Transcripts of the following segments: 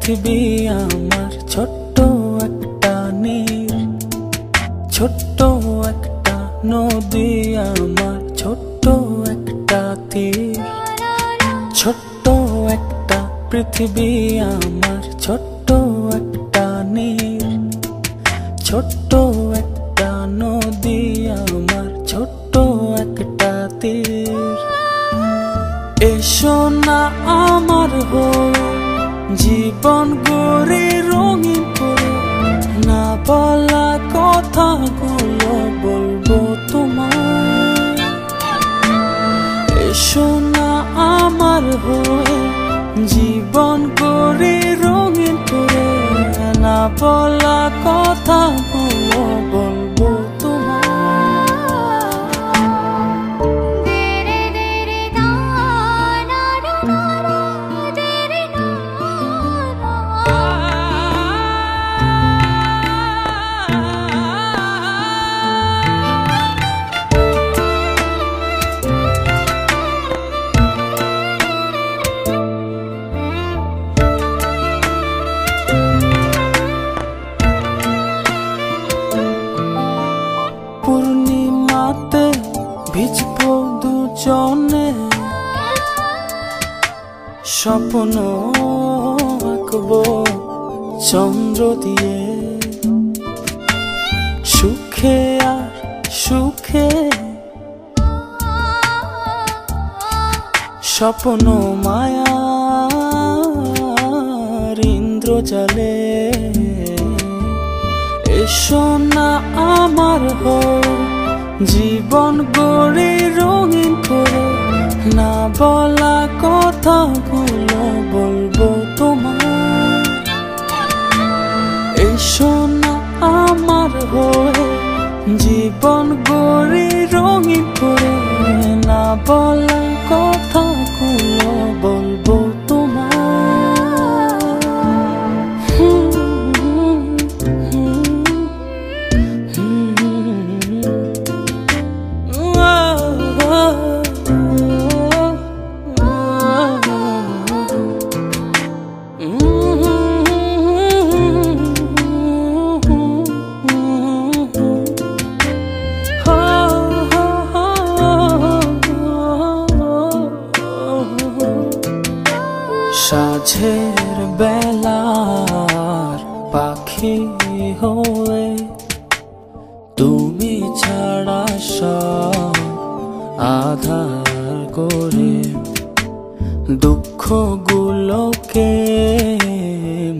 পৃথিবী আমার ছোট্ট একটা নীর, ছোট্ট একটা নদী আমার ছোট্ট একটা তীর, ছোট্ট একটা পৃথিবী আমার ছোট্ট একটা নীর, ছোট্ট একটা নদী আমার ছোট্ট একটা তীর। এসো না আমার হয়ে জীবন গড়ে রঙিন করে, না বলা কথাগুলো বলবো তোমায়। এসো না আমার হয়ে জীবন গড়ে রঙিন করে, না বলা কথাগুলো বলবো তোমায়। পূর্ণিমাতে ভিজবো দুজনে, স্বপ্ন আঁকবো চন্দ্র দিয়ে। সুখে আর সুখে স্বপ্ন মায়ার ইন্দ্রজালে। এসো না আমার হয়ে জীবন গড়ে রঙিন করে, না বলা কথাগুলো বলবো তোমায়। এসো না আমার হয়ে জীবন গড়ে রঙিন করে, না বলা কথাগুলো বলবো তোমায়। সাঁঝের বেলার পাখি হয়ে তুমি ছাড়া সব আধার করে, দুঃখগুলোকে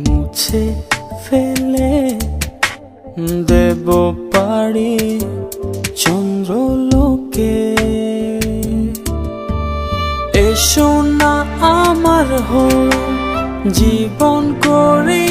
মুছে ফেলে দেব পাড়ি চন্দ্রলোকে। এসো না আমার হয়ে জীবন করে